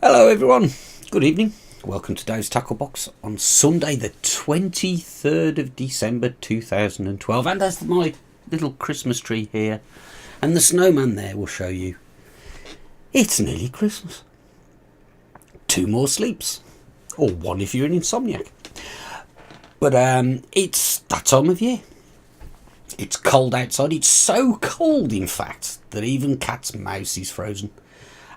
Hello everyone, good evening. Welcome to Dave's Tackle Box on Sunday the 23rd of December 2012. And there's my little Christmas tree here. And the snowman there will show you it's nearly Christmas. 2 more sleeps. Or 1 if you're an insomniac. But it's that time of year. It's cold outside. It's so cold, in fact, that even cat's mouse is frozen.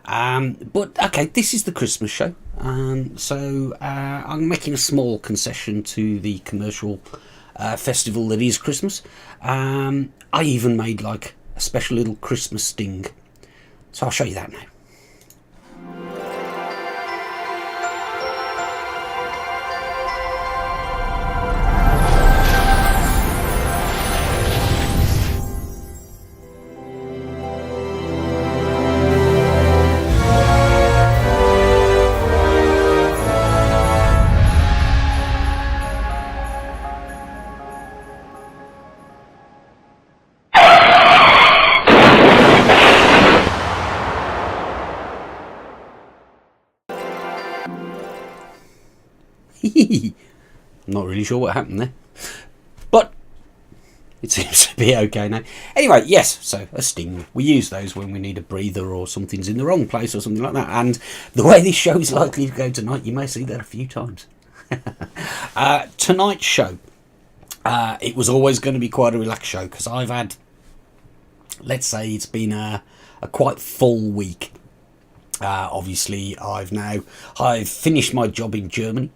But okay, this is the Christmas show, so I'm making a small concession to the commercial festival that is Christmas. I even made like a special little Christmas sting, so I'll show you that now. I'm not really sure what happened there, but it seems to be okay now. Anyway, yes, so a sting. We use those when we need a breather or something's in the wrong place or something like that. And the way this show is likely to go tonight, you may see that a few times. Tonight's show, it was always going to be quite a relaxed show because I've had, let's say it's been a quite full week. Obviously, I've finished my job in Germany.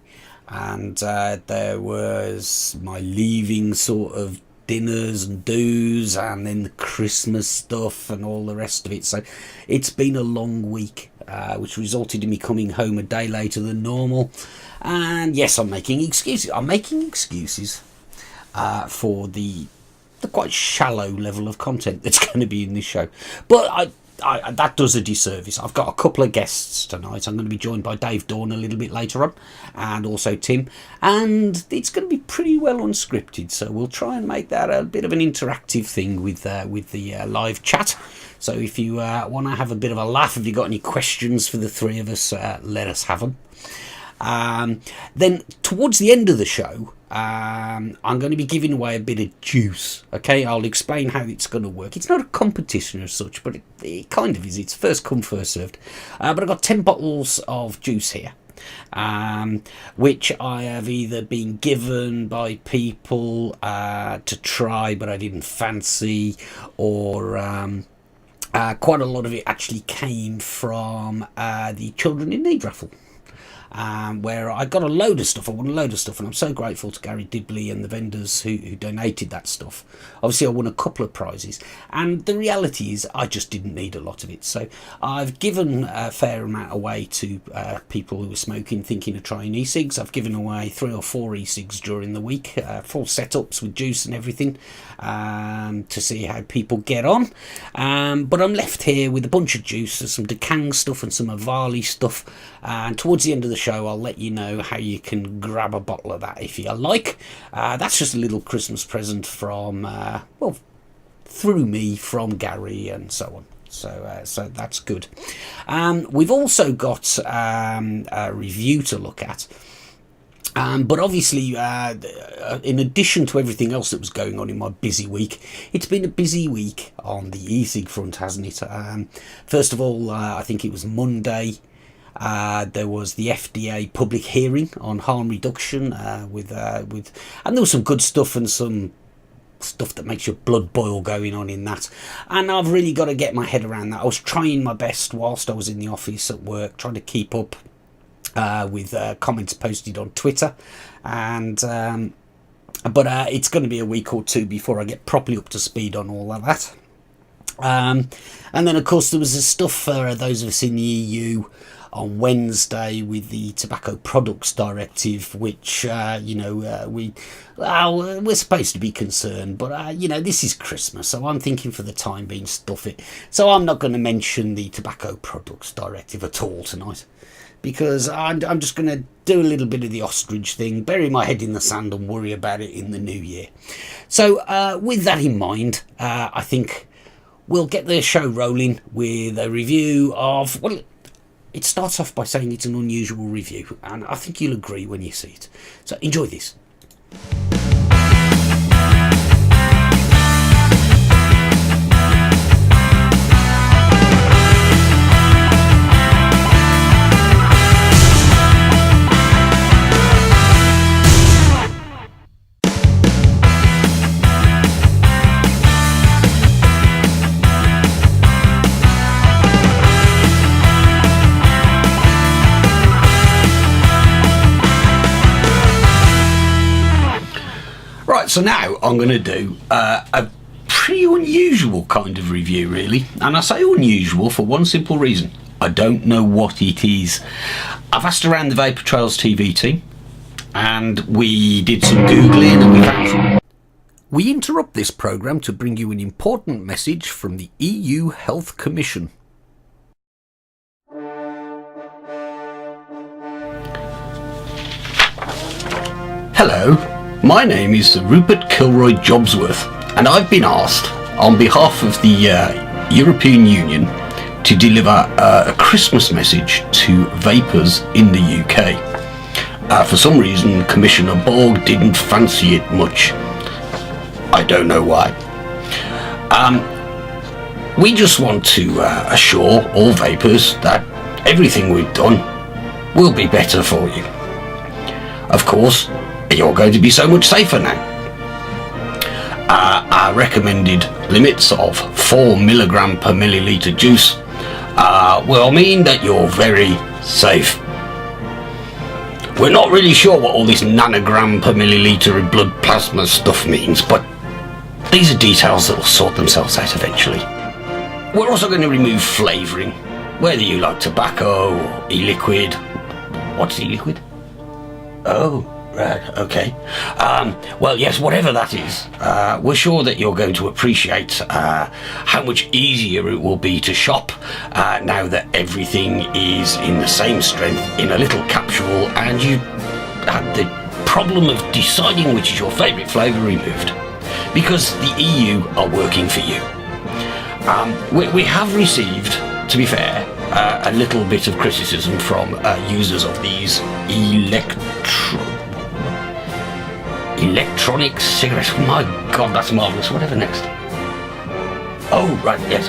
And there was my leaving sort of dinners and do's, and then the Christmas stuff and all the rest of it. So it's been a long week, which resulted in me coming home a day later than normal. And yes, I'm making excuses. For the quite shallow level of content that's going to be in this show. But that does a disservice. I've got a couple of guests tonight. I'm going to be joined by Dave Dawn a little bit later on, and also Tim, and it's going to be pretty well unscripted, so we'll try and make that a bit of an interactive thing with the live chat. So if you want to have a bit of a laugh, if you've got any questions for the three of us, let us have them. Then towards the end of the show, I'm going to be giving away a bit of juice. Okay, I'll explain how it's going to work. It's not a competition as such, but it kind of is. It's first come, first served. But I've got 10 bottles of juice here, which I have either been given by people to try, but I didn't fancy, or quite a lot of it actually came from the Children in Need raffle. Where I got a load of stuff. I won a load of stuff, and I'm so grateful to Gary Dibley and the vendors who donated that stuff. Obviously, I won a couple of prizes, and the reality is I just didn't need a lot of it. So I've given a fair amount away to people who were smoking, thinking of trying e-cigs. I've given away 3 or 4 e-cigs during the week, full setups with juice and everything, to see how people get on. But I'm left here with a bunch of juice, some Dekang stuff and some Avali stuff, and towards the end of the show I'll let you know how you can grab a bottle of that if you like. That's just a little Christmas present from through me from Gary and so on. So that's good. We've also got a review to look at. But obviously, in addition to everything else that was going on in my busy week, it's been a busy week on the e-cig front, hasn't it? First of all, I think it was Monday. There was the FDA public hearing on harm reduction with and there was some good stuff and some stuff that makes your blood boil going on in that, and I've really got to get my head around that. I was trying my best whilst I was in the office at work, trying to keep up with comments posted on Twitter, and but it's going to be a week or two before I get properly up to speed on all of that. And then of course there was the stuff for those of us in the EU on Wednesday with the Tobacco Products Directive, which we're supposed to be concerned, but this is Christmas, so I'm thinking for the time being stuff it. So I'm not going to mention the Tobacco Products Directive at all tonight, because I'm just going to do a little bit of the ostrich thing, bury my head in the sand and worry about it in the new year. So with that in mind, I think we'll get the show rolling with a review of, well, it starts off by saying it's an unusual review, and I think you'll agree when you see it. So enjoy this. Right, so now I'm going to do a pretty unusual kind of review, really. And I say unusual for one simple reason. I don't know what it is. I've asked around the Vapour Trails TV team, and we did some Googling, and we found some... We interrupt this programme to bring you an important message from the EU Health Commission. Hello. My name is Sir Rupert Kilroy Jobsworth, and I've been asked, on behalf of the European Union, to deliver a Christmas message to vapers in the UK. For some reason, Commissioner Borg didn't fancy it much. I don't know why. We just want to assure all vapers that everything we've done will be better for you. Of course, you're going to be so much safer now. Our recommended limits of 4 milligram per milliliter juice will mean that you're very safe. We're not really sure what all this nanogram per milliliter of blood plasma stuff means, but these are details that will sort themselves out eventually. We're also going to remove flavouring, whether you like tobacco or e-liquid. What's e-liquid? Oh. Right, okay. Well, yes, whatever that is, we're sure that you're going to appreciate how much easier it will be to shop now that everything is in the same strength in a little capsule, and you had the problem of deciding which is your favourite flavour removed, because the EU are working for you. We have received, to be fair, a little bit of criticism from users of these electronic cigarettes. My God, that's marvellous. Whatever next? Oh, right, yes.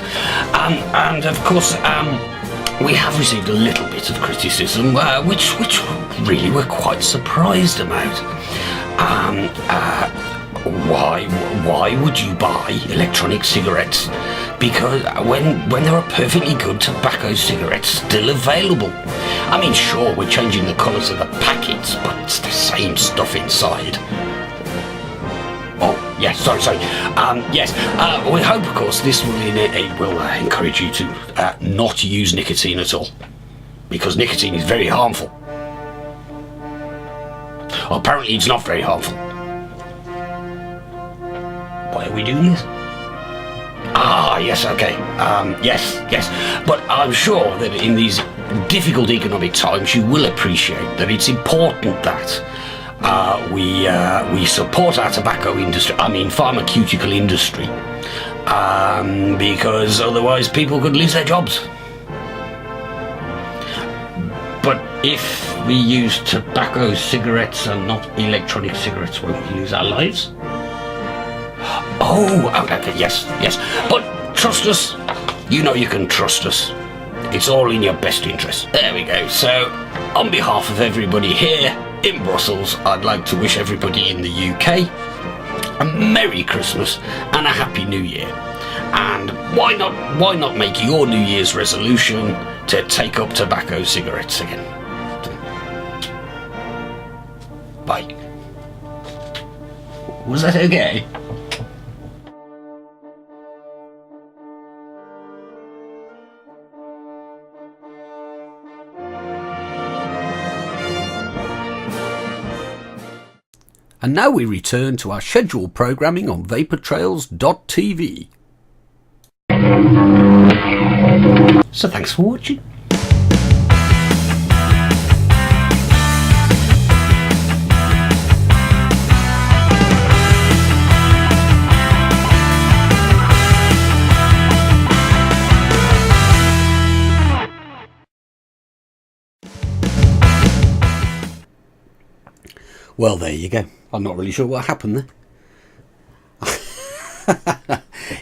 And of course, we have received a little bit of criticism, which really we're quite surprised about. Why would you buy electronic cigarettes? Because when there are perfectly good tobacco cigarettes still available. I mean, sure, we're changing the colours of the packets, but it's the same stuff inside. Oh, yes, sorry. Yes, we hope, of course, this will encourage you to not use nicotine at all, because nicotine is very harmful. Well, apparently it's not very harmful. Why are we doing this? Ah, yes, okay. Yes. But I'm sure that in these difficult economic times you will appreciate that it's important that we support our tobacco industry, pharmaceutical industry, because otherwise people could lose their jobs. But if we use tobacco cigarettes and not electronic cigarettes, won't we lose our lives? Oh, okay, yes. But trust us. You know you can trust us. It's all in your best interest. There we go. So, on behalf of everybody here in Brussels, I'd like to wish everybody in the UK a Merry Christmas and a Happy New Year. And why not make your New Year's resolution to take up tobacco cigarettes again? Bye. Was that okay? And now we return to our scheduled programming on vapourtrails.tv. So thanks for watching. Well, there you go. I'm not really sure what happened there.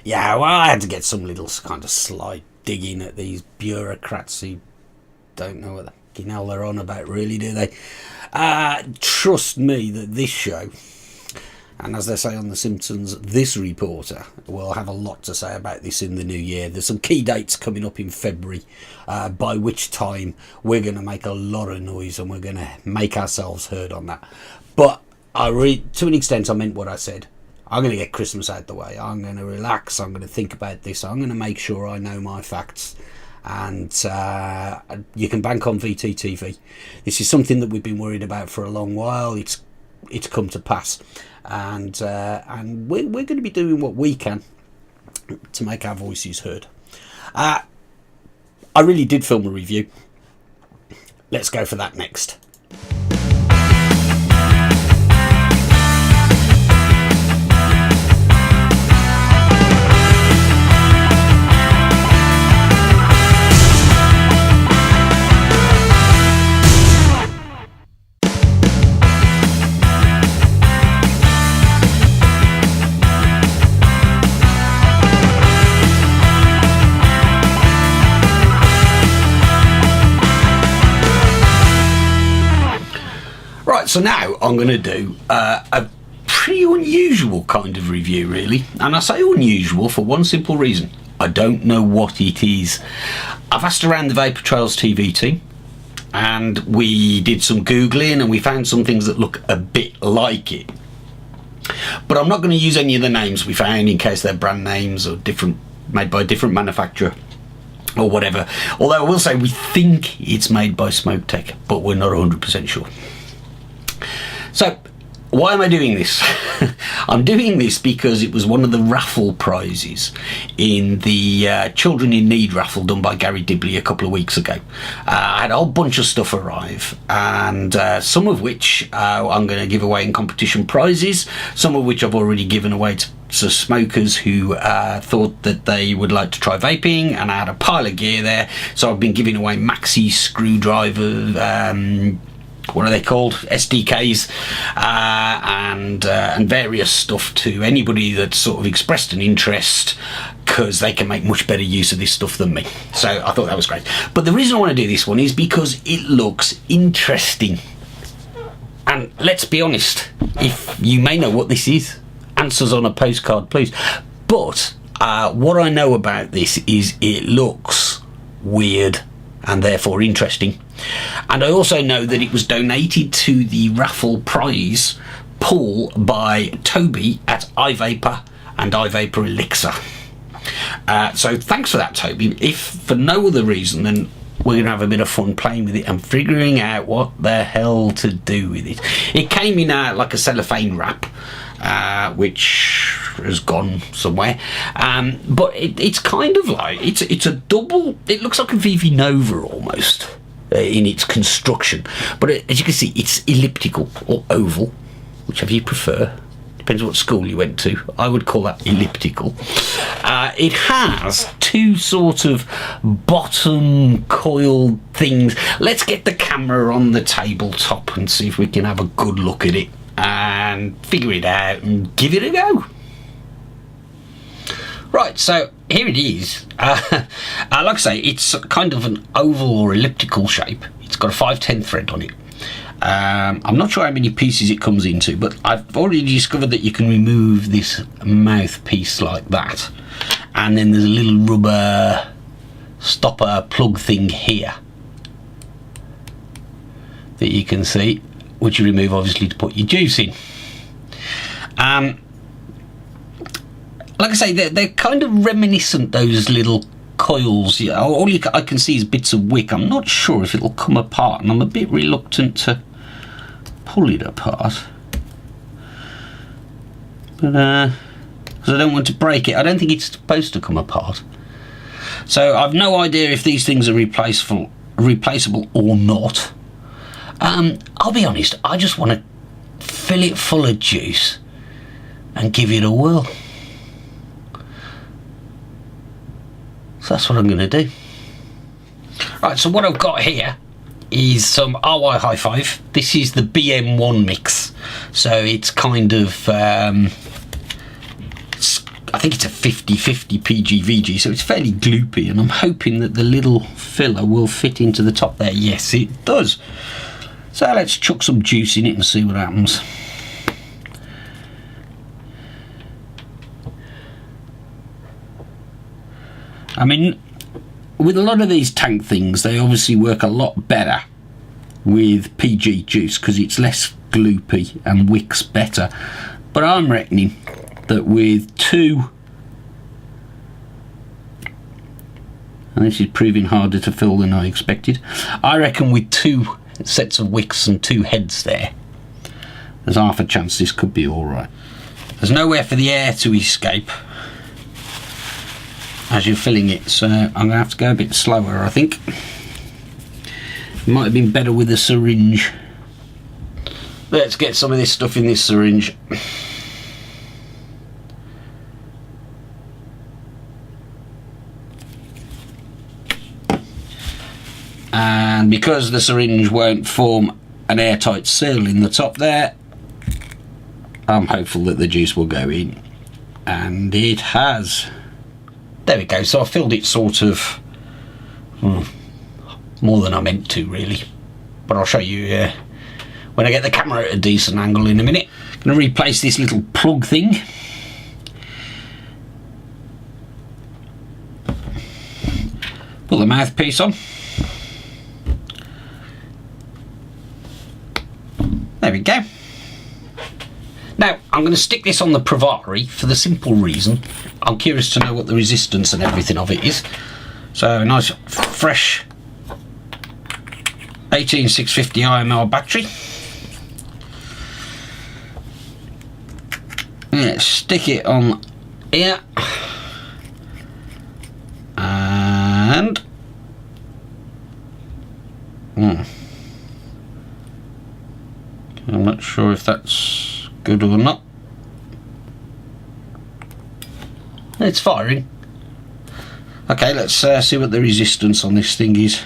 Yeah, well, I had to get some little kind of sly digging at these bureaucrats who don't know what the fucking hell they're on about, really, do they? Trust me that this show, and as they say on The Simpsons, this reporter will have a lot to say about this in the new year. There's some key dates coming up in February, by which time we're going to make a lot of noise and we're going to make ourselves heard on that. But to an extent, I meant what I said. I'm going to get Christmas out the way. I'm going to relax. I'm going to think about this. I'm going to make sure I know my facts. And you can bank on VTTV. This is something that we've been worried about for a long while. It's come to pass. And we're going to be doing what we can to make our voices heard. I really did film a review. Let's go for that next. So now I'm going to do a pretty unusual kind of review, really. And I say unusual for one simple reason. I don't know what it is. I've asked around the Vapour Trails TV team, and we did some Googling and we found some things that look a bit like it. But I'm not going to use any of the names we found in case they're brand names or different, made by a different manufacturer or whatever. Although I will say we think it's made by Smoke Tech, but we're not 100% sure. So, why am I doing this? I'm doing this because it was one of the raffle prizes in the Children in Need raffle done by Gary Dibley a couple of weeks ago. I had a whole bunch of stuff arrive, and some of which I'm going to give away in competition prizes, some of which I've already given away to smokers who thought that they would like to try vaping, and I had a pile of gear there, so I've been giving away maxi screwdriver, what are they called, SDKs, and various stuff to anybody that's sort of expressed an interest, because they can make much better use of this stuff than me. So I thought that was great. But the reason I want to do this one is because it looks interesting. And let's be honest, if you may know what this is, answers on a postcard, please. But what I know about this is it looks weird and therefore interesting. And I also know that it was donated to the raffle prize pool by Toby at iVapour and iVapour Elixir. So thanks for that, Toby. If for no other reason than we're going to have a bit of fun playing with it and figuring out what the hell to do with it. It came in like a cellophane wrap, which has gone somewhere, but it's kind of like it's a double. It looks like a VV Nova almost in its construction, but as you can see, it's elliptical or oval, whichever you prefer. Depends what school you went to. I would call that elliptical. It has two sort of bottom coiled things. Let's get the camera on the tabletop and see if we can have a good look at it and figure it out and give it a go. Right, so here it is. Like I say, it's kind of an oval or elliptical shape. It's got a 510 thread on it. I'm not sure how many pieces it comes into, but I've already discovered that you can remove this mouthpiece like that, and then there's a little rubber stopper plug thing here that you can see, which you remove obviously to put your juice in. Like I say, they're kind of reminiscent, those little coils. Yeah, all I can see is bits of wick. I'm not sure if it'll come apart, and I'm a bit reluctant to pull it apart, but because I don't want to break it. I don't think it's supposed to come apart, so I've no idea if these things are replaceable or not. I'll be honest, I just want to fill it full of juice and give it a whirl. So that's what I'm going to do. Right, so what I've got here is some RY High Five. This is the BM1 mix. So it's kind of, I think it's a 50-50 PG-VG, so it's fairly gloopy, and I'm hoping that the little filler will fit into the top there. Yes, it does. So let's chuck some juice in it and see what happens. I mean, with a lot of these tank things, they obviously work a lot better with PG juice because it's less gloopy and wicks better. But I'm reckoning that with two, and this is proving harder to fill than I expected, I reckon with two sets of wicks and two heads there's half a chance this could be alright. There's nowhere for the air to escape as you're filling it, so I'm going to have to go a bit slower, I think. It might have been better with a syringe. Let's get some of this stuff in this syringe. And because the syringe won't form an airtight seal in the top there, I'm hopeful that the juice will go in, and it has. There we go. So I filled it sort of more than I meant to, really, but I'll show you when I get the camera at a decent angle in a minute. I'm going to replace this little plug thing. Put the mouthpiece on. There we go. Now I'm going to stick this on the Provari for the simple reason I'm curious to know what the resistance and everything of it is. So a nice fresh 18650 IMR battery. Let's stick it on here, and I'm not sure if that's good or not. It's firing. Okay, let's see what the resistance on this thing is.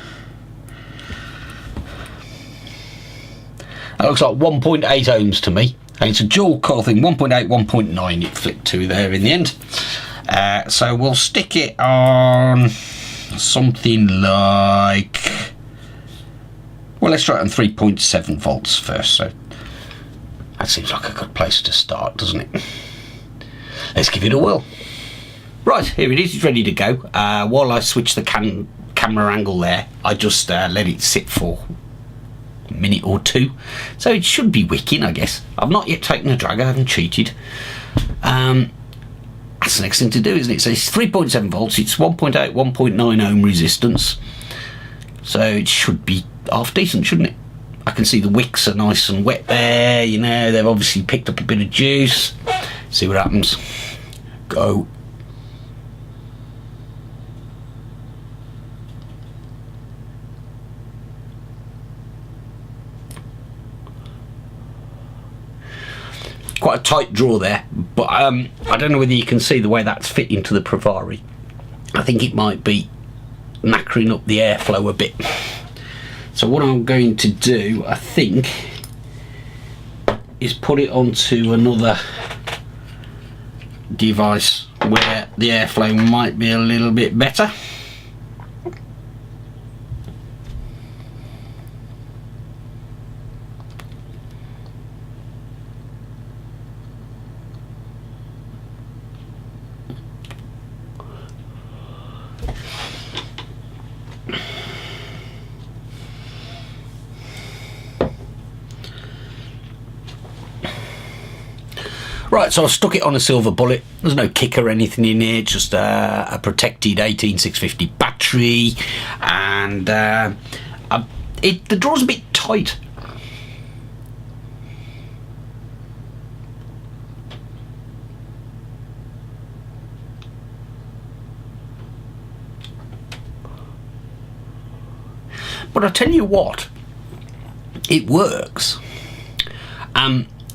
That looks like 1.8 ohms to me, and it's a dual coil thing. 1.8, 1.9 it flipped to there in the end. So we'll stick it on something like, well, let's try it on 3.7 volts first. So that seems like a good place to start, doesn't it? Let's give it a whirl. Right, here it is, it's ready to go. While I switch the camera angle there, I just let it sit for a minute or two. So it should be wicking, I guess. I've not yet taken a drag, I haven't cheated. That's the next thing to do, isn't it? So it's 3.7 volts, it's 1.8, 1.9 ohm resistance. So it should be half decent, shouldn't it? I can see the wicks are nice and wet there, you know, they've obviously picked up a bit of juice. See what happens. Go. Quite a tight draw there, but I don't know whether you can see the way that's fit into the Provari. I think it might be knackering up the airflow a bit. So what I'm going to do, I think, is put it onto another device where the airflow might be a little bit better. Right, so I stuck it on a silver bullet. There's no kick or anything in it, just a protected 18650 battery, and the draw's a bit tight. But I tell you what, it works.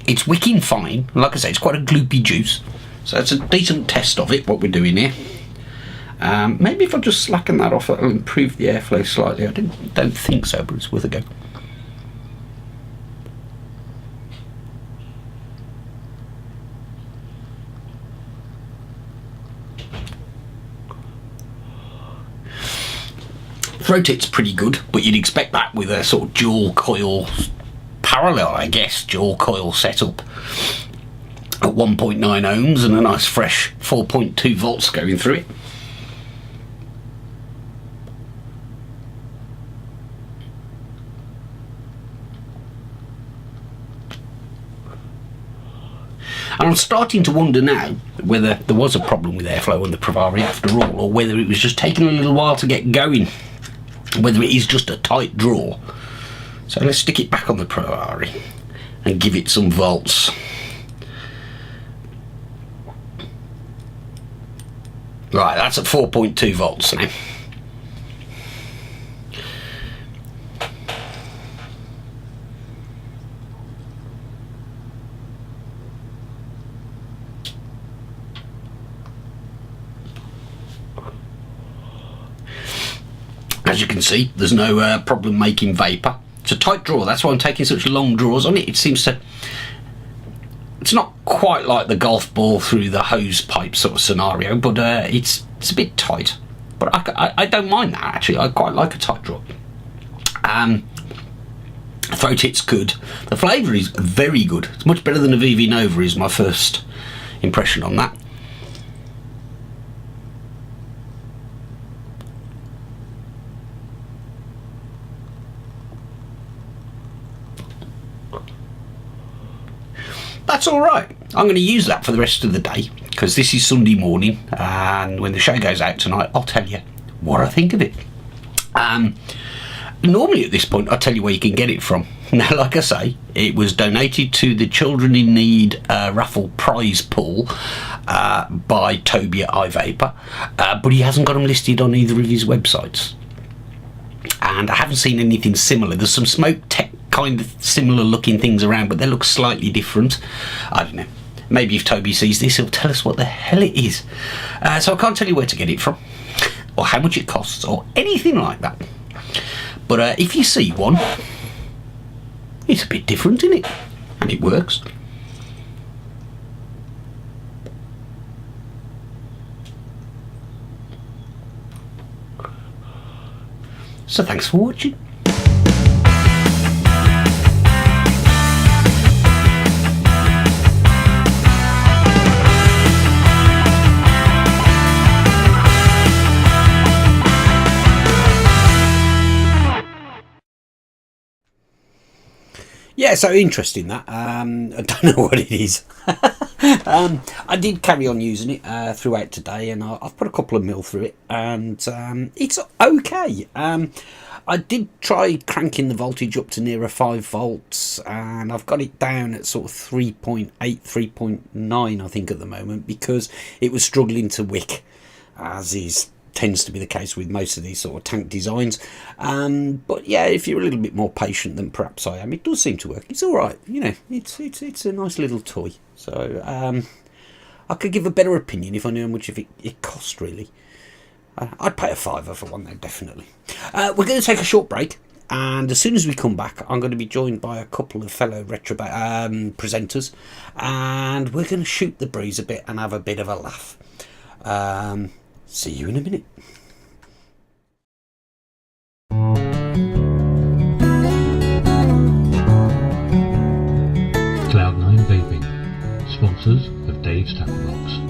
It's wicking fine. Like I say, it's quite a gloopy juice, so it's a decent test of it, what we're doing here. Maybe if I just slacken that off, it'll improve the airflow slightly. I don't think so, but it's worth a go. Throat hit's pretty good, but you'd expect that with a sort of dual coil parallel, I guess, dual coil setup at 1.9 ohms and a nice fresh 4.2 volts going through it. And I'm starting to wonder now whether there was a problem with airflow on the Pravari after all, or whether it was just taking a little while to get going, whether it is just a tight draw. So let's stick it back on the Pravari and give it some volts. Right, that's at 4.2 volts now. As you can see, there's no problem making vapour. It's a tight draw, that's why I'm taking such long draws on it. It seems to... It's not quite like the golf ball through the hose pipe sort of scenario, but it's a bit tight. But I don't mind that, actually. I quite like a tight draw. Throat hit's good. The flavour is very good. It's much better than a VV Nova is my first impression on that. That's alright. I'm going to use that for the rest of the day, because this is Sunday morning, and when the show goes out tonight, I'll tell you what I think of it. Normally at this point, I'll tell you where you can get it from. Now, like I say, it was donated to the Children in Need raffle prize pool by Toby at iVapour, but he hasn't got them listed on either of his websites. And I haven't seen anything similar. There's some Smoke Tech kind of similar looking things around, but they look slightly different. I don't know. Maybe if Toby sees this, he'll tell us what the hell it is. So I can't tell you where to get it from, or how much it costs, or anything like that. But if you see one, it's a bit different, isn't it? And it works. So thanks for watching. Yeah, so interesting that. I don't know what it is. I did carry on using it throughout today, and I've put a couple of mil through it, and it's okay. I did try cranking the voltage up to nearer 5 volts, and I've got it down at sort of 3.8, 3.9 I think at the moment, because it was struggling to wick, as tends to be the case with most of these sort of tank designs. But yeah, if you're a little bit more patient than perhaps I am, it does seem to work. It's all right, you know. It's a nice little toy. So I could give a better opinion if I knew how much it cost, really. I'd pay a £5 for one though, definitely. We're going to take a short break, and as soon as we come back, I'm going to be joined by a couple of fellow retro presenters, and we're going to shoot the breeze a bit and have a bit of a laugh. See you in a minute. Cloud9 Vaping, sponsors of Dave's Tackle Box.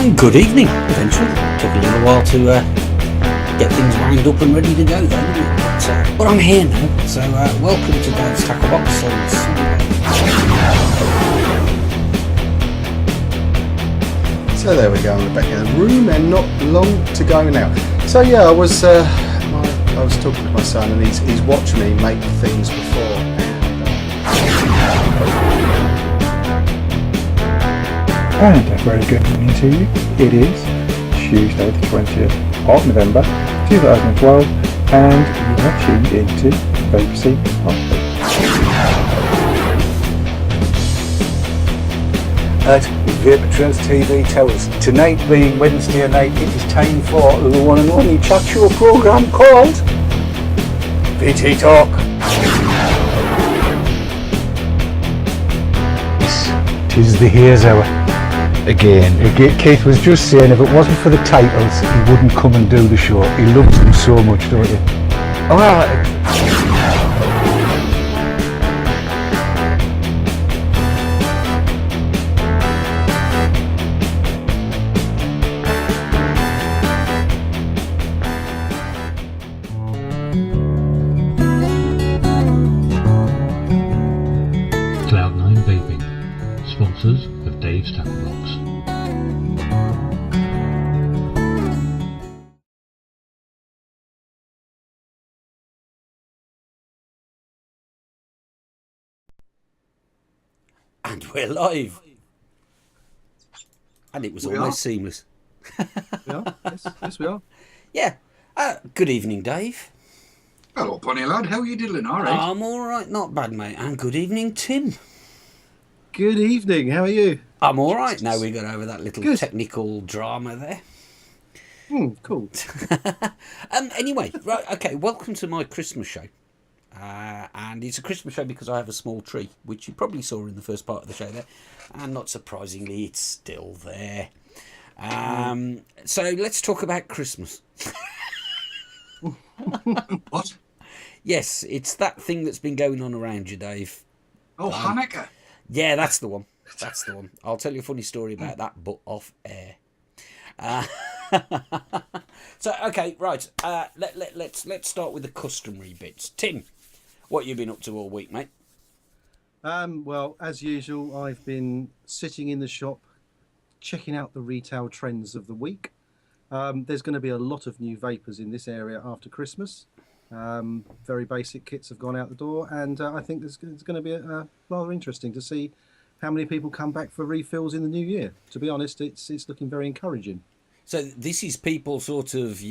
And good evening, eventually. Took a little while to get things lined up and ready to go there, didn't it? But I'm here now, so welcome to Dave's Tackle Box on Sunday. So there we go, I'm back in the room and not long to go now. So yeah, I was talking with my son and he's watched me make things before. And a very good evening to you. It is Tuesday the 20th of November 2012 and you are tuned into BBC At Vapour TV tells tonight being Wednesday night, it is time for the one and only chat show programme called VT Talk. Tis the Haze Hour. Again, Keith was just saying if it wasn't for the titles, he wouldn't come and do the show. He loves them so much, don't you? Alright. Cloud9 Vaping, sponsors of Dave's Tackle Box. And we're live. And it was almost seamless. Yeah, yes we are. Yeah. Good evening, Dave. Hello, Pony lad. How are you diddling? All right. I'm all right, not bad, mate. And good evening, Tim. Good evening, how are you? I'm all right. Now we got over that little Good. technical drama there. Cool. Anyway, right, okay, welcome to my Christmas show. And it's a Christmas show because I have a small tree, which you probably saw in the first part of the show there. And not surprisingly, it's still there. So let's talk about Christmas. What? Yes, it's that thing that's been going on around you, Dave. Oh, Hanukkah. Yeah, that's the one. That's the one. I'll tell you a funny story about that, but off air. So, okay, right. Let's start with the customary bits. Tim, what you been up to all week, mate? Well, as usual, I've been sitting in the shop, checking out the retail trends of the week. There's going to be a lot of new vapors in this area after Christmas. Very basic kits have gone out the door, and I think it's going to be rather interesting to see how many people come back for refills in the new year. To be honest, it's looking very encouraging. So this is people sort of,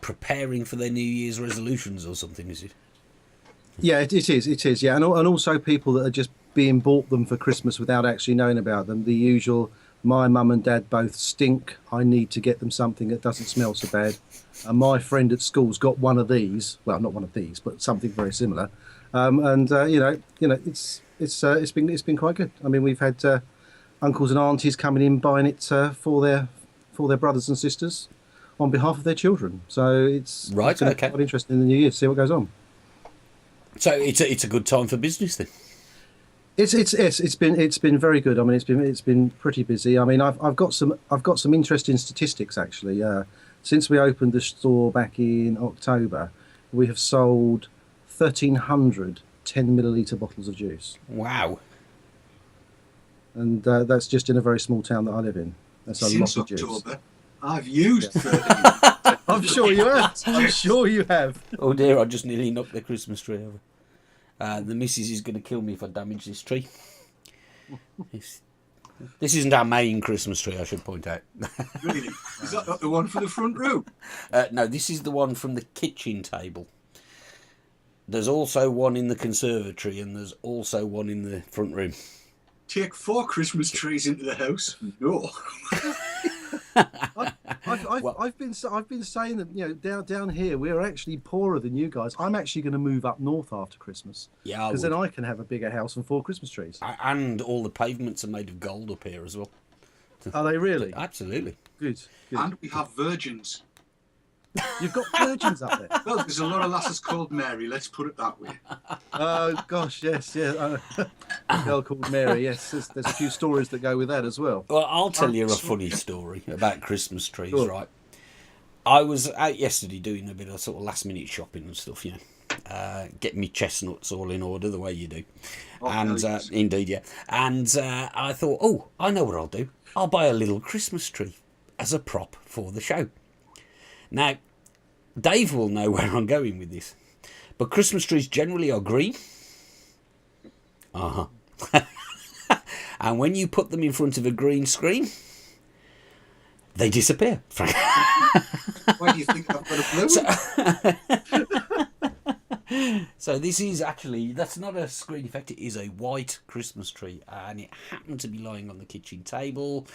preparing for their New Year's resolutions or something, is it? Yeah, it is, yeah. And also people that are just being bought them for Christmas without actually knowing about them. The usual, my mum and dad both stink, I need to get them something that doesn't smell so bad. And my friend at school's got one of these, well, not one of these, but something very similar. It's been quite good. I mean, we've had uncles and aunties coming in buying it for their brothers and sisters on behalf of their children. So it's Right, gonna okay. be quite interesting in the new year to see what goes on. So it's a good time for business then. It's been very good. I mean, it's been pretty busy. I mean, I've got some interesting statistics actually. Since we opened the store back in October, we have sold 1,300 10 milliliter bottles of juice, Wow. and that's just in a very small town that I live in. That's a Since lot of juice. October, I've used 30. I'm sure you have. I'm sure you have. Oh dear, I just nearly knocked the Christmas tree over. The missus is going to kill me if I damage this tree. This isn't our main Christmas tree, I should point out. Really? Is that not the one for the front room? No, this is the one from the kitchen table. There's also one in the conservatory and there's also one in the front room. Take 4 Christmas trees into the house? No. I've been saying that down here we're actually poorer than you guys. I'm actually going to move up north after Christmas. Yeah, because then I can have a bigger house and 4 Christmas trees. And all the pavements are made of gold up here as well. Are they really? Absolutely. Good. And we have virgins. You've got virgins up there. Well, there's a lot of lasses called Mary, let's put it that way. Oh gosh, yes, yeah. A girl called Mary. Yes, there's a few stories that go with that as well. Well, I'll tell you a funny story about Christmas trees, Sure. right? I was out yesterday doing a bit of sort of last minute shopping and stuff, getting me chestnuts all in order the way you do. And yes. indeed, yeah. And I thought, oh, I know what I'll do. I'll buy a little Christmas tree as a prop for the show. Now, Dave will know where I'm going with this, but Christmas trees generally are green. And when you put them in front of a green screen, they disappear. Why do you think I've got a blue one? So this is actually, that's not a screen effect, it is a white Christmas tree, and it happened to be lying on the kitchen table.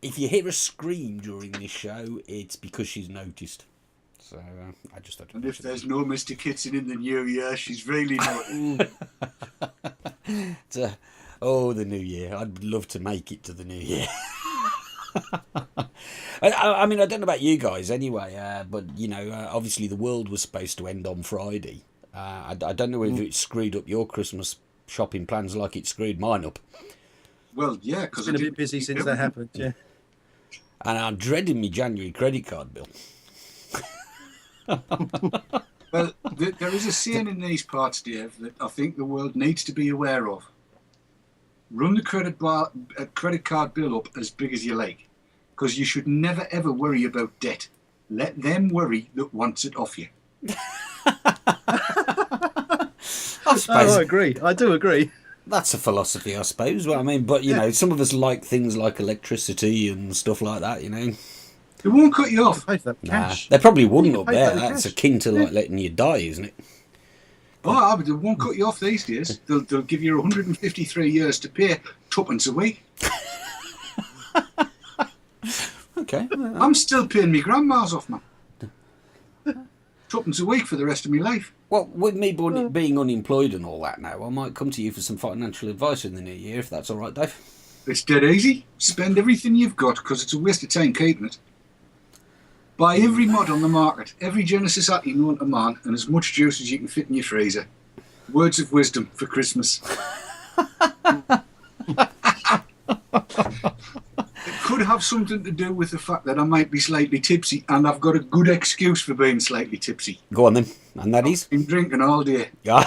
If you hear a scream during this show, it's because she's noticed. So I just had to And if there's no Mr. Kitson in the new year, she's really not. Oh, the new year. I'd love to make it to the new year. I mean, I don't know about you guys anyway, but, obviously the world was supposed to end on Friday. I don't know if it screwed up your Christmas shopping plans like it screwed mine up. Well, yeah, It's because been a bit busy since that happened. Yeah. And I'm dreading my January credit card bill. Well, there is a saying in these parts, Dave, that I think the world needs to be aware of. Run the credit card bill up as big as you like, because you should never ever worry about debt. Let them worry that wants it off you. I suppose I agree. I do agree. that's a philosophy, I suppose. Well, I mean, but, some of us like things like electricity and stuff like that, They won't cut you off. Pay for that Nah, cash. they probably wouldn't You up pay there. for the That's cash. akin to like letting you die, isn't it? Oh, but they won't cut you off these days. They'll give you 153 years to pay tuppence a week. Okay. I'm still paying my grandma's off, man. Tuppence a week for the rest of my life. Well, with me being unemployed and all that now, I might come to you for some financial advice in the new year, if that's all right, Dave. It's dead easy. Spend everything you've got, because it's a waste of time keeping it. Buy every mod on the market, every Genesis Atty known to man, and as much juice as you can fit in your freezer. Words of wisdom for Christmas. It could have something to do with the fact that I might be slightly tipsy, and I've got a good excuse for being slightly tipsy. Go on then. And that is? I've been drinking all day. Yeah.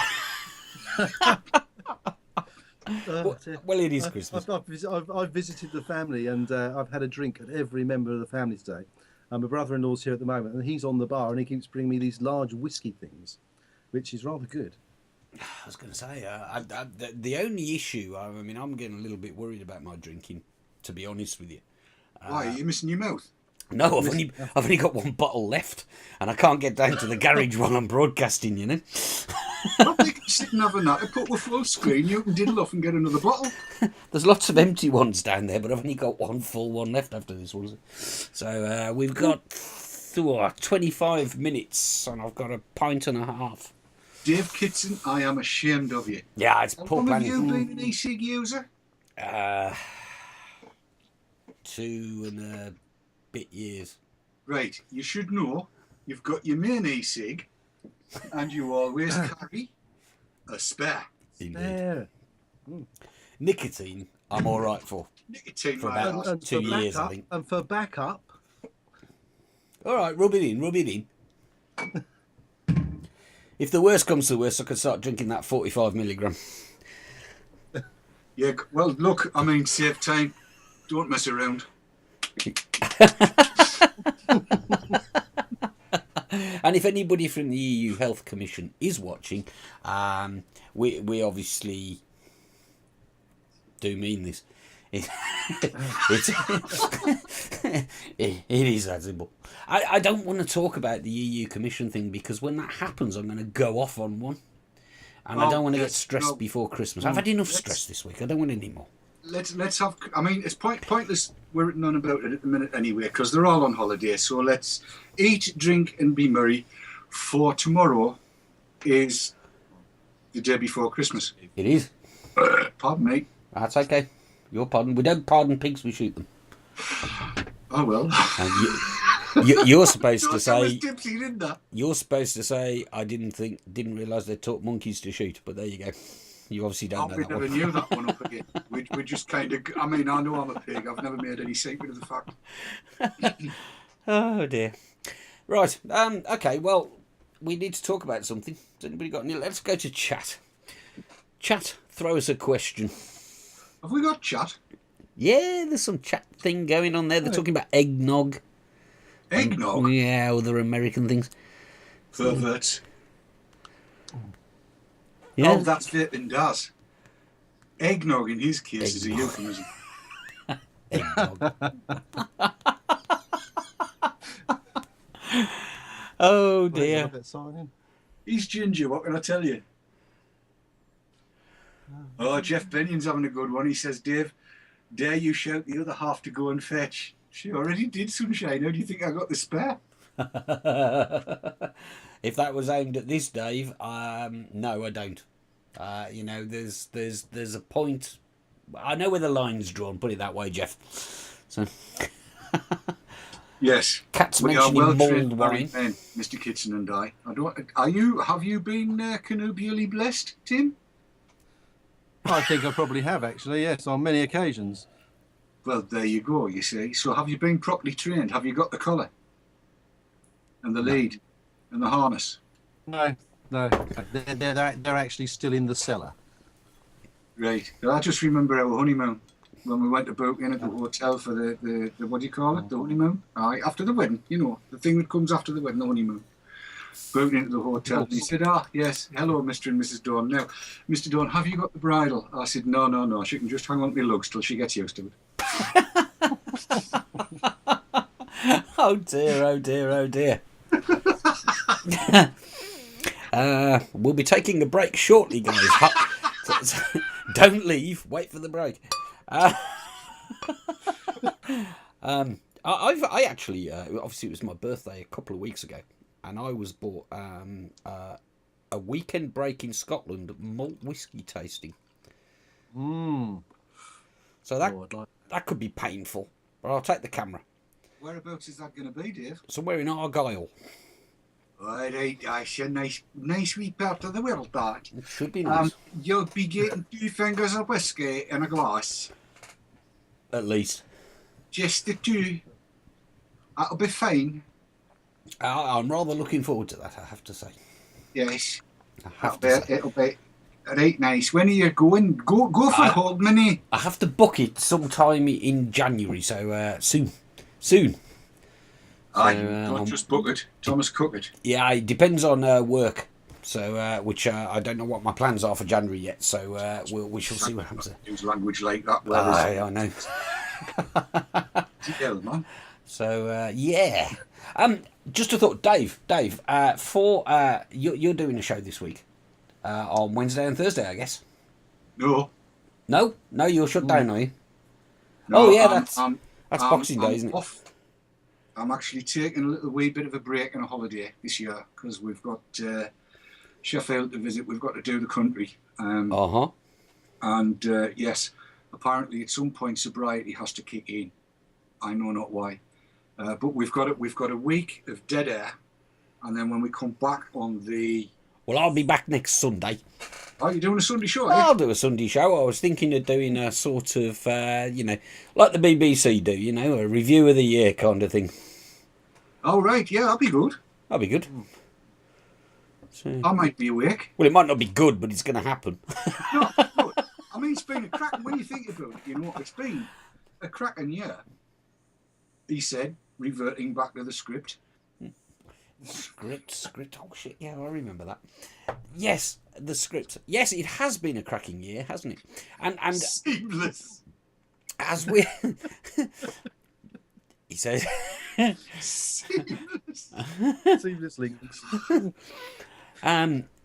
Dear. Well, it is Christmas. I've visited the family, and I've had a drink at every member of the family today. My brother-in-law's here at the moment, and he's on the bar, and he keeps bringing me these large whiskey things, which is rather good. I was going to say, the only issue, I mean, I'm getting a little bit worried about my drinking, to be honest with you. Why, are you missing your mouth? No, I've only got one bottle left, and I can't get down to the garage while I'm broadcasting, Well, you can sit and have a nut, put a full screen, you can diddle off and get another bottle. There's lots of empty ones down there, but I've only got one full one left after this one. So we've got 25 minutes, and I've got a pint and a half. Dave Kitson, I am ashamed of you. Yeah, it's How poor long have planning. you been an e-cig user? 2 and a bit years. Right, you should know you've got your main e-cig, and you always carry a spare. Indeed. There. Nicotine, I'm all right for. Nicotine, For my about- ass. And 2 for years, I backup- think. And for backup, All right, rub it in. If the worst comes to the worst, I could start drinking that 45 milligram. Yeah, well, look, I mean, save time. Don't mess around. And if anybody from the EU Health Commission is watching, we obviously do mean this. It is that simple. I don't want to talk about the EU Commission thing, because when that happens, I'm going to go off on one. And I don't want to get stressed before Christmas. I've had enough stress this week. I don't want any more. Let's have. I mean, it's pointless. We're on about it at the minute anyway, because they're all on holiday. So let's eat, drink, and be merry. For tomorrow is the day before Christmas. It is. Pardon me. That's okay. Your pardon. We don't pardon pigs, we shoot them. Oh well. And you're supposed to I was say. tipsy, didn't I? You're supposed to say I didn't realise they taught monkeys to shoot, but there you go. You obviously don't know We that never one. knew that one up again. We just kind of. I mean, I know I'm a pig. I've never made any secret of the fact. Oh dear. Right. Okay. Well, we need to talk about something. Has anybody got any? Let's go to chat. Chat. Throw us a question. Have we got chat? Yeah, there's some chat thing going on there. They're talking about eggnog. Eggnog? Yeah, other American things. Perverts. Yeah. Oh, that's vaping does. Eggnog in his case is a euphemism. Eggnog. Oh dear. He's ginger, what can I tell you? Oh, Jeff Benion's having a good one. He says, Dave, dare you shout the other half to go and fetch? She already did, Sunshine. How do you think I got the spare? If that was aimed at this, Dave, no, I don't. You know, there's a point. I know where the line's drawn. Put it that way, Jeff. So, yes, Cat's we are mentioning well mulled trained wine. men, Mr. Kitson and I. Are you? Have you been connubially blessed, Tim? I think I probably have, actually, yes, on many occasions. Well, there you go. You see. So, have you been properly trained? Have you got the collar and the lead and the harness? No. They're actually still in the cellar. Right. I just remember our honeymoon when we went to book in at the hotel for the what do you call it? The honeymoon. Aye, after the wedding. You know, the thing that comes after the wedding, the honeymoon. Booked into the hotel. And he said, yes, hello, Mr. and Mrs. Dawn. Now, Mr. Dawn, have you got the bridle? I said, no. She can just hang on to my lugs till she gets used to it. Oh dear. We'll be taking a break shortly, guys. Don't leave. Wait for the break. I actually, obviously, it was my birthday a couple of weeks ago, and I was bought a weekend break in Scotland malt whiskey tasting. So that could be painful, but I'll take the camera. Whereabouts is that going to be, Dave? Somewhere in Argyll. Right, that's a nice wee part of the world, that. It should be nice. You'll be getting 2 fingers of whiskey in a glass. At least. Just the 2. That'll be fine. I'm rather looking forward to that, I have to say. Yes. I have to say. It'll be right nice. When are you going? Go for Hogmanay. I have to book it sometime in January, so soon. Aye, don't just book it. Thomas, cook it. Yeah, it depends on work. So, which I don't know what my plans are for January yet. So we shall see what happens. Use language like that. I know. Hell, man. So yeah. Just a thought, Dave. For you're doing a show this week on Wednesday and Thursday, I guess. No, you're shut down, are you? No, oh yeah, that's Boxing Day, isn't it? Off. I'm actually taking a little wee bit of a break and a holiday this year because we've got Sheffield to visit. We've got to do the country. And yes, apparently at some point sobriety has to kick in. I know not why, but we've got a week of dead air, and then when we come back on the. Well, I'll be back next Sunday. Oh, you're doing a Sunday show? I'll do a Sunday show. I was thinking of doing a sort of, like the BBC do, a review of the year kind of thing. Oh, right, yeah, that'll be good. That'll be good. So, I might be awake. well, it might not be good, but it's going to happen. No, I mean, it's been a cracking, when you think about it, it's been a cracking year. He said, reverting back to the script. Script. Oh, shit, yeah, I remember that. Yes, the script. Yes, it has been a cracking year, hasn't it? And Seamless. as we... He says... Seamless links.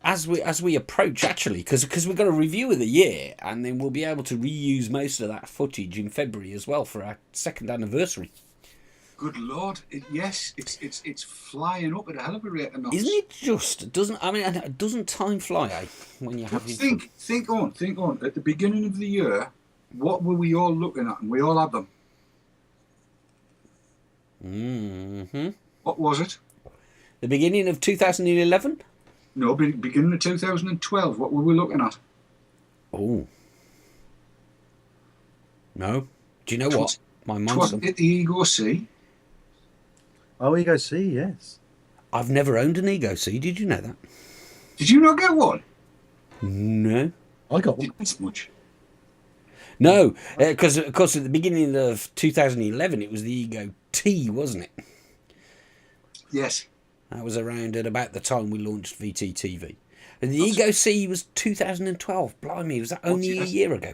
As we approach, actually, because we've got a review of the year, and then we'll be able to reuse most of that footage in February as well for our 2nd anniversary. Good Lord! Yes, it's flying up at a hell of a rate. Isn't it just? Doesn't time fly, when you're having fun? Think on. At the beginning of the year, what were we all looking at? And we all had them. Mm-hmm. What was it? The beginning of 2011? No, beginning of 2012. What were we looking at? Oh. No. Do you know what? My mind's Wasn't it the e-cig? Oh, e-cig, yes. I've never owned an e-cig. Did you know that? Did you not get one? No. I got one. That's much. No, because of course at the beginning of 2011 it was the Ego T, wasn't it? Yes. That was around at about the time we launched VTTV. And the Ego C was 2012. Blimey, was that only a year ago?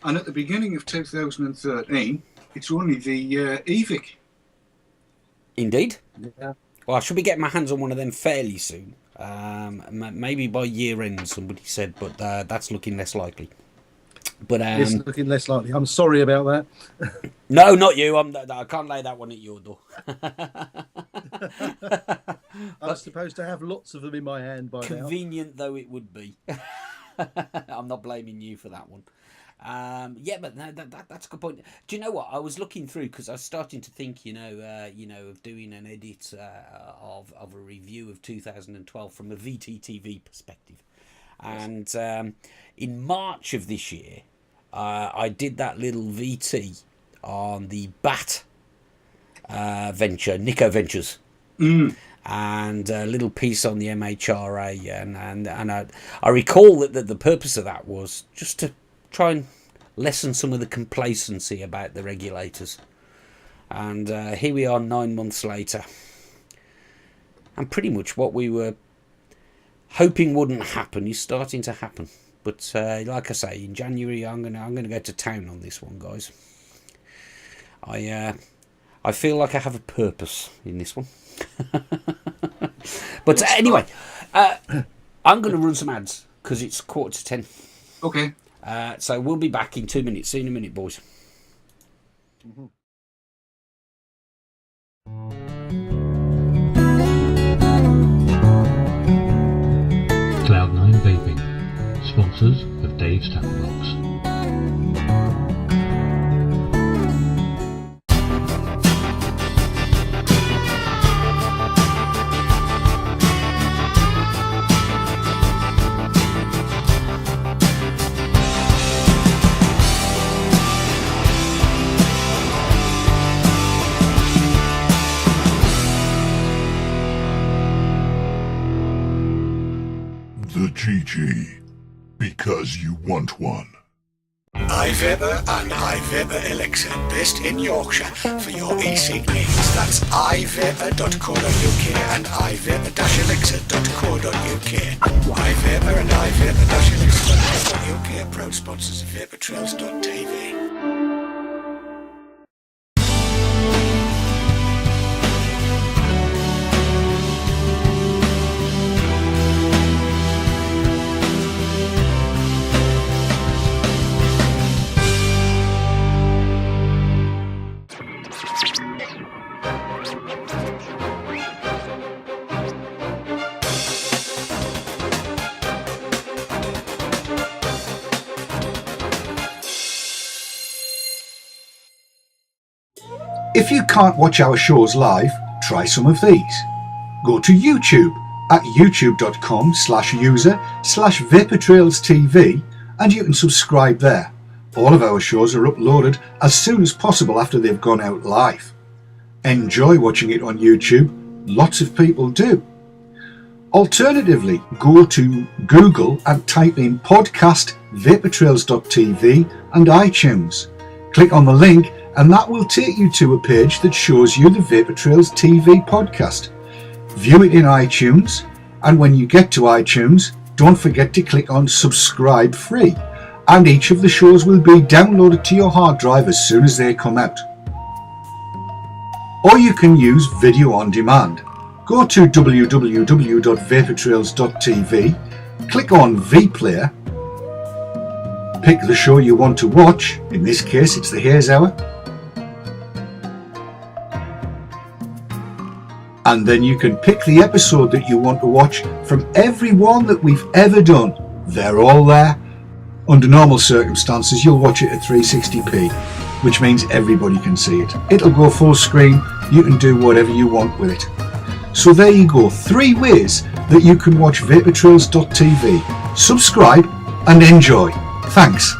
And at the beginning of 2013, it's only the e-vic. Indeed. Yeah. Well, I should be getting my hands on one of them fairly soon. Maybe by year end, somebody said, but that's looking less likely. But It's looking less likely. I'm sorry about that. No, not you. I can't lay that one at your door. I'm supposed to have lots of them in my hand by now. Convenient though it would be. I'm not blaming you for that one. Yeah, but no, that's a good point. Do you know what? I was looking through because I was starting to think, of doing an edit of a review of 2012 from a VTTV perspective. And in March of this year, I did that little VT on the BAT venture, Nico Ventures. And a little piece on the MHRA, and I recall that the purpose of that was just to try and lessen some of the complacency about the regulators. And here we are 9 months later, and pretty much what we were hoping wouldn't happen is starting to happen. But like I say, in January I'm gonna go to town on this one, guys. I feel like I have a purpose in this one. But anyway, I'm going to run some ads because it's 9:45. Okay. So we'll be back in 2 minutes. See you in a minute, boys. Mm-hmm. Cloud9 Vaping, sponsors of Dave's Tap Box. The GG, because you want one. iVapour and iVapour Elixir, based in Yorkshire, for your e-cig needs. That's iVapour.co.uk and iVapour-elixir.co.uk. iVapour and iVapour-elixir.co.uk, proud sponsors of VapourTrails.tv. If you can't watch our shows live, try some of these. Go to YouTube at youtube.com/user/VapourTrailsTV and you can subscribe there. All of our shows are uploaded as soon as possible after they've gone out live. Enjoy watching it on YouTube. Lots of people do. Alternatively, go to Google and type in podcast VapourTrails.tv and iTunes. Click on the link and that will take you to a page that shows you the Vapor Trails TV podcast. View it in iTunes, and when you get to iTunes, don't forget to click on subscribe free, and each of the shows will be downloaded to your hard drive as soon as they come out. Or you can use video on demand. Go to www.vaportrails.tv, click on vPlayer, pick the show you want to watch, in this case it's the Haze Hour, and then you can pick the episode that you want to watch from every one that we've ever done. They're all there. Under normal circumstances you'll watch it at 360p, which means everybody can see it. It'll go full screen, you can do whatever you want with it. So there you go, 3 ways that you can watch VaporTrails.tv. Subscribe and enjoy. Thanks.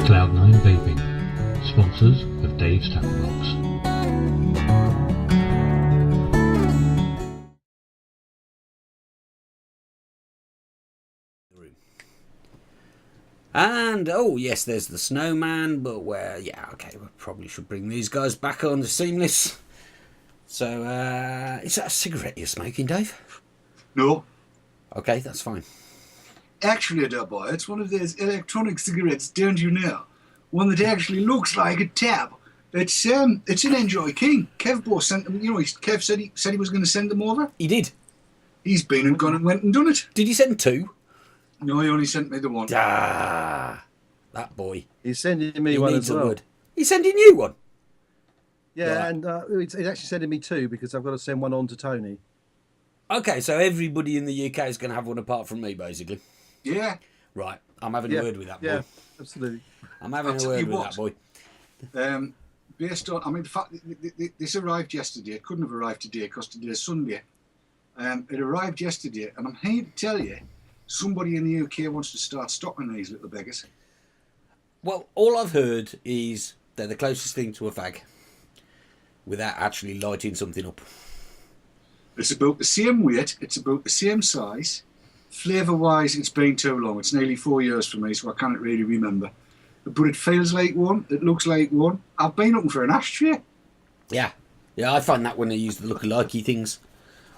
Cloud9 Vaping, sponsors of Dave's Tackle Box. And, oh yes, there's the snowman, but okay, we probably should bring these guys back on the seamless. So, is that a cigarette you're smoking, Dave? No. Okay, that's fine. Actually, dear boy, it's one of those electronic cigarettes, don't you know? One that actually looks like a tab. It's an Enjoy King. Kev sent them. You know, Kev said he was going to send them over. He did. He's been and gone and went and done it. Did he send two? No, he only sent me the one. Ah, that boy. He's sending me He one needs as a well. word. He's sending you one. Yeah, Right. and it's actually sending me two because I've got to send one on to Tony. Okay, so everybody in the UK is going to have one apart from me, basically. Yeah. Right, I'm having a word with that boy. Yeah, absolutely. I'm having I'll a tell word you with what. that boy. Based on, I mean, the fact this arrived yesterday. It couldn't have arrived today because today's Sunday. It arrived yesterday, and I'm here to tell you, somebody in the UK wants to start stocking these little beggars. Well, all I've heard is they're the closest thing to a fag without actually lighting something up. It's about the same weight. It's about the same size. Flavour-wise, it's been too long. It's nearly 4 years for me, so I can't really remember. But it feels like one. It looks like one. I've been looking for an ashtray. Yeah, I find that when they use the looky-likey things.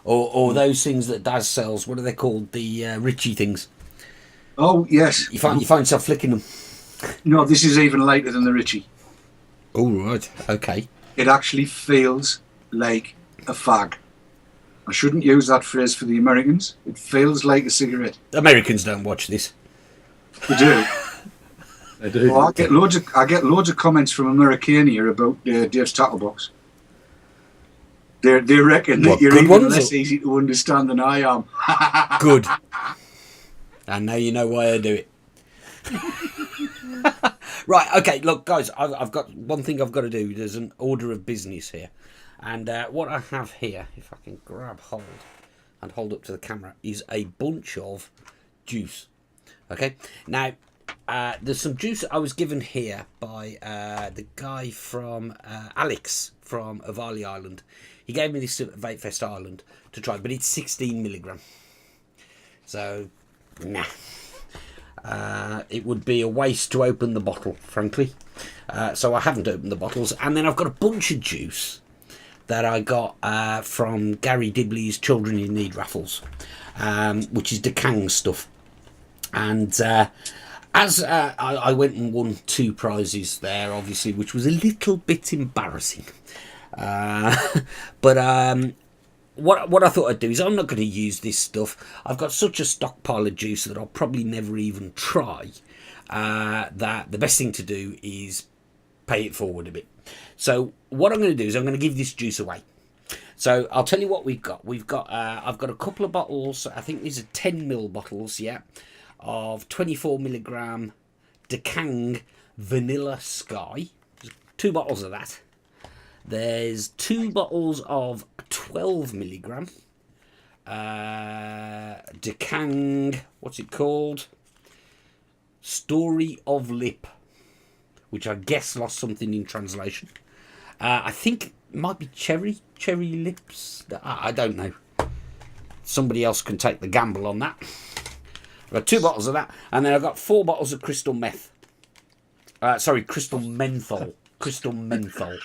Or those things that Daz sells, what are they called? The Richie things. Oh, yes. You find yourself flicking them. No, this is even lighter than the Richie. Oh, right, okay. It actually feels like a fag. I shouldn't use that phrase for the Americans. It feels like a cigarette. Americans don't watch this. They do. They do. Well, I get loads of comments from Americania about Dave's Tackle Box. They reckon that What, you're good even ones, less or- easy to understand than I am. Good. And now you know why I do it. Right, okay, look, guys, I've got one thing I've got to do. There's an order of business here. And what I have here, if I can grab hold and hold up to the camera, is a bunch of juice. Okay, now, there's some juice I was given here by the guy from Alex from Avali Island. He gave me this at Vape Fest Island to try, but it's 16 milligram. So, nah. It would be a waste to open the bottle, frankly. So I haven't opened the bottles. And then I've got a bunch of juice that I got from Gary Dibley's Children in Need raffles, which is DaveK stuff. And as I went and won 2 prizes there, obviously, which was a little bit embarrassing. But what I thought I'd do is I'm not going to use this stuff. I've got such a stockpile of juice that I'll probably never even try. That the best thing to do is pay it forward a bit. So what I'm going to do is I'm going to give this juice away. So I'll tell you what we've got. I've got a couple of bottles. I think these are 10ml bottles, yeah, of 24 milligram DaveK Vanilla Sky. There's 2 bottles of that. There's 2 bottles of 12 milligram DaveK. What's it called? Story of Lip, which I guess lost something in translation. I think it might be cherry lips. I don't know. Somebody else can take the gamble on that. I've got 2 bottles of that, and then I've got 4 bottles of crystal meth. Crystal menthol. Crystal menthol,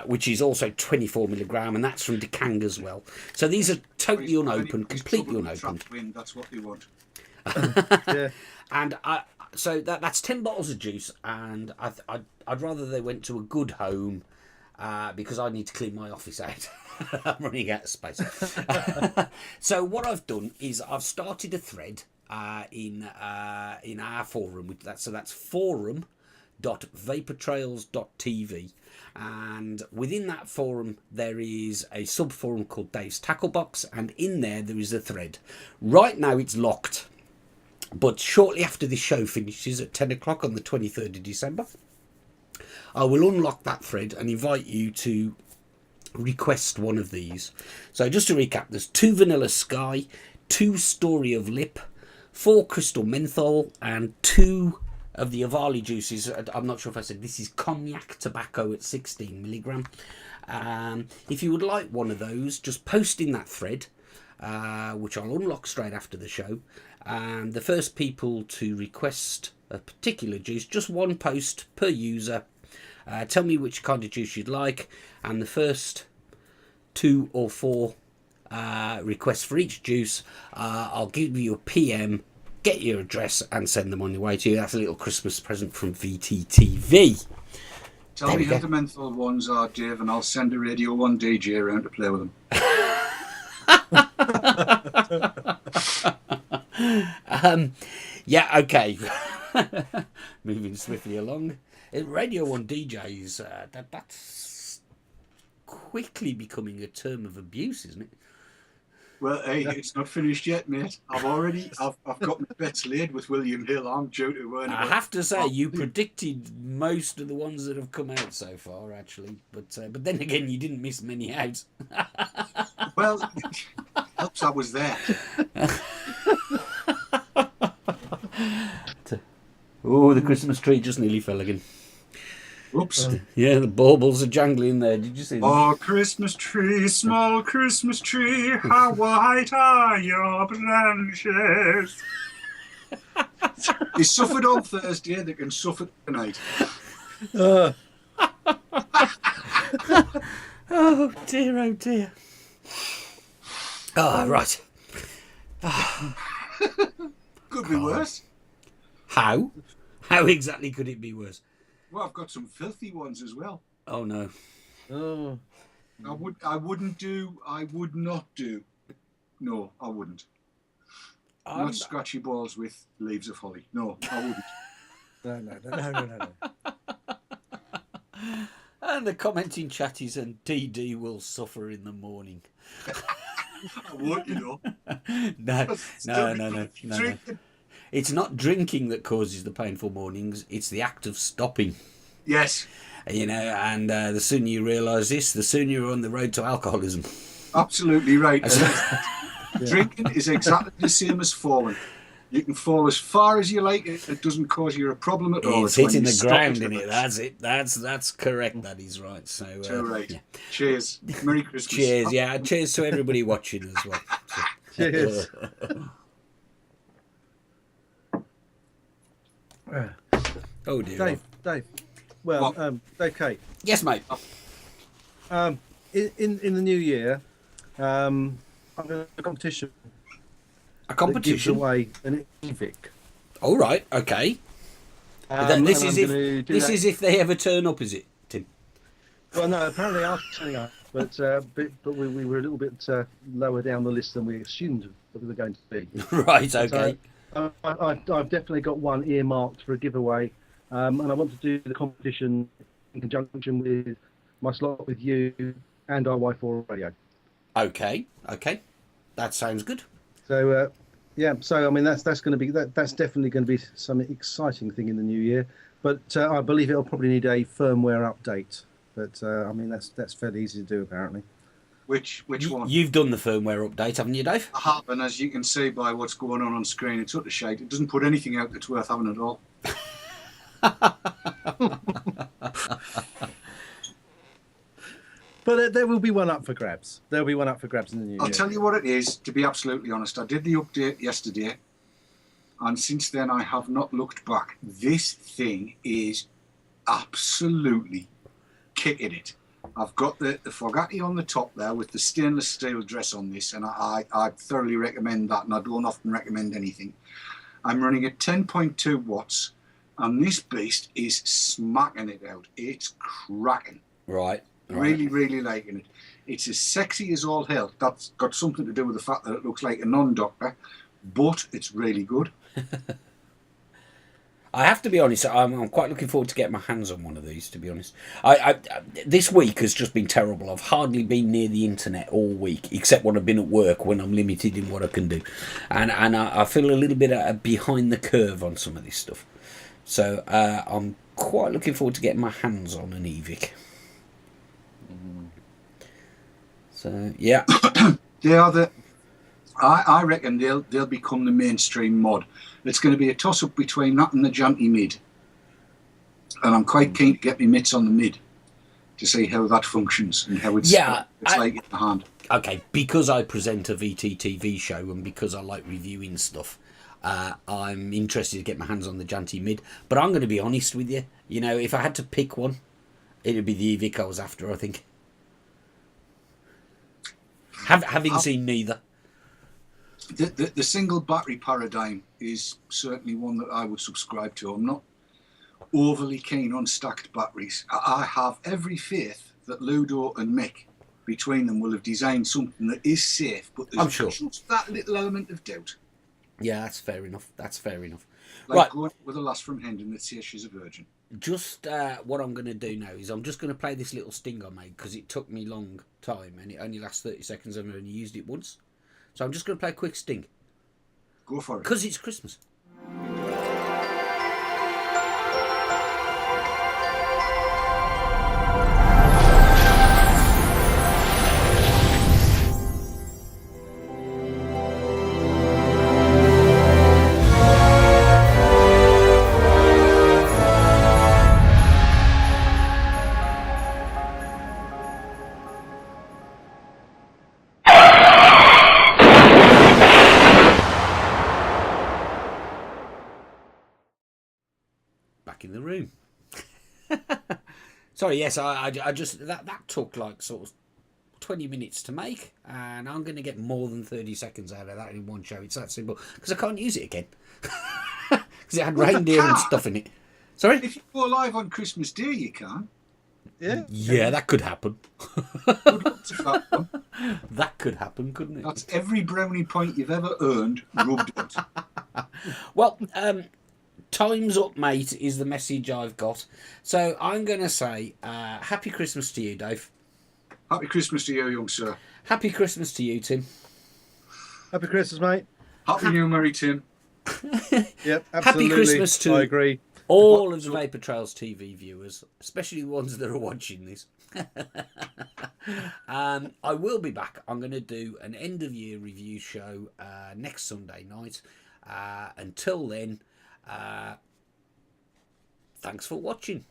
which is also 24 milligram, and that's from DaveK as well. So these are totally unopened, completely unopened. That's what they want. Yeah. And so that's 10 bottles of juice, and I'd rather they went to a good home, because I need to clean my office out. I'm running out of space. So what I've done is I've started a thread in our forum. That's forum.vaportrails.tv, and within that forum there is a sub-forum called Dave's Tackle Box, and in there is a thread. Right now it's locked, but shortly after this show finishes at 10 o'clock on the 23rd of December, I will unlock that thread and invite you to request one of these. So just to recap, there's 2 Vanilla Sky, 2 Story of Lip, 4 Crystal Menthol, and 2 of the Avali juices. I'm not sure if I said this is cognac tobacco at 16 milligram. If you would like one of those, just post in that thread, which I'll unlock straight after the show. And the first people to request a particular juice, just one post per user. Tell me which kind of juice you'd like, and the first 2 or 4 requests for each juice, I'll give you a PM, get your address, and send them on your way to you. That's a little Christmas present from VTTV. Tell me how the menthol ones are, Dave, and I'll send a Radio 1 DJ around to play with them. Yeah, okay. Moving swiftly along. Radio 1 DJs, that's quickly becoming a term of abuse, isn't it? Well, hey, it's not finished yet, mate. I've got my bets laid with William Hill. I'm due to earn. I have to say, you predicted most of the ones that have come out so far, actually. But then again, you didn't miss many out. Well, helps I was there. Oh, the Christmas tree just nearly fell again. Oops. Yeah, the baubles are jangling there. Did you see them? Oh, Christmas tree, small Christmas tree, how white are your branches? They suffered on Thursday, they can suffer tonight. Oh, dear, oh, dear. Oh, right. Could be worse. How? How exactly could it be worse? Well, I've got some filthy ones as well. Oh, no. Oh, I would not do. No, I wouldn't. Not scratchy balls with leaves of holly. No, I wouldn't. no. And the commenting chatties and DD will suffer in the morning. I would, you know. No. It's not drinking that causes the painful mornings, it's the act of stopping. Yes. You know, and the sooner you realise this, the sooner you're on the road to alcoholism. Absolutely right. Drinking is exactly the same as falling. You can fall as far as you like, it doesn't cause you a problem at all. It's hitting the ground, isn't it? That's it. That's correct. That is right. So, right. Yeah. Cheers. Merry Christmas. Cheers. Yeah. Cheers to everybody watching as well. So. Cheers. Oh dear. Dave. Well, DaveK. Yes, mate. In the new year, I'm going to a competition. A competition. That gives away an e-cig. All right. Okay. Then this is if they ever turn up, is it, Tim? Well, no. Apparently, they are turning up, but we were a little bit lower down the list than we assumed that we were going to be. Right. Okay. So, I've definitely got one earmarked for a giveaway, and I want to do the competition in conjunction with my slot with you and our iVapour radio. Okay. That sounds good. So so I mean that's going to be that's definitely going to be some exciting thing in the new year. But I believe it'll probably need a firmware update. But I mean that's fairly easy to do apparently. Which one? You've done the firmware update, haven't you, Dave? I have, and as you can see by what's going on screen, it's utter shite. It doesn't put anything out that's worth having at all. But there will be one up for grabs. There'll be one up for grabs in the new year. I'll tell you what it is, to be absolutely honest. I did the update yesterday, and since then I have not looked back. This thing is absolutely kicking it. I've got the Fogatti on the top there with the stainless steel dress on this, and I thoroughly recommend that, and I don't often recommend anything. I'm running at 10.2 watts, and this beast is smacking it out. It's cracking. Right. Really, really liking it. It's as sexy as all hell. That's got something to do with the fact that it looks like a non-doctor, but it's really good. I have to be honest, I'm quite looking forward to getting my hands on one of these, to be honest. I this week has just been terrible. I've hardly been near the internet all week, except when I've been at work, when I'm limited in what I can do. And I feel a little bit behind the curve on some of this stuff. So I'm quite looking forward to getting my hands on an eVic. So yeah, They are the. I reckon they'll become the mainstream mod. It's going to be a toss up between that and the Janty Mid, and I'm quite keen to get my mitts on the Mid to see how that functions and how it's like in the hand. Okay, because I present a VT TV show and because I like reviewing stuff, I'm interested to get my hands on the Janty Mid. But I'm going to be honest with you. You know, if I had to pick one, it would be the eVic I was after, I think. Having seen neither. The single battery paradigm is certainly one that I would subscribe to. I'm not overly keen on stacked batteries. I have every faith that Ludo and Mick, between them, will have designed something that is safe, but there's just that little element of doubt. Yeah, that's fair enough. That's fair enough. Like right. going with a lass from Hendon that says she's a virgin. Just what I'm going to do now is I'm just going to play this little sting I made because it took me long time and it only lasts 30 seconds and I've only used it once. So I'm just going to play a quick sting. Go for it. Because it's Christmas. In the room. Sorry, yes, I just that took like sort of 20 minutes to make, and I'm going to get more than 30 seconds out of that in one show. It's that simple because I can't use it again because it had reindeer and stuff in it. Sorry, if you go live on Christmas Day, you can. Yeah, that could happen. Good luck to that one. That could happen, couldn't it? That's every brownie point you've ever earned rubbed out. Well, time's up, mate, is the message I've got. So I'm going to say Happy Christmas to you, Dave. Happy Christmas to you, young sir. Happy Christmas to you, Tim. Happy Christmas, mate. Happy New Merry Tim. Yep, absolutely. Happy Christmas to I agree. all of the Vapour Trails TV viewers, especially the ones that are watching this. I will be back. I'm going to do an end-of-year review show next Sunday night. Until then, thanks for watching.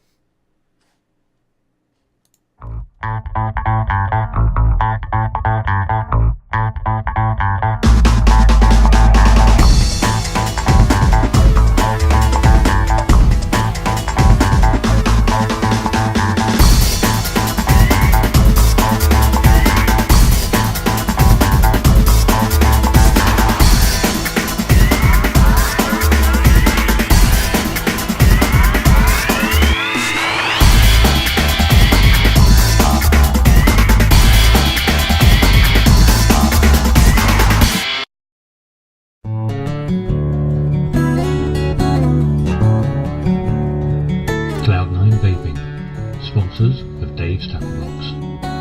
Cloud9 Vaping, sponsors of Dave's Tackle Box.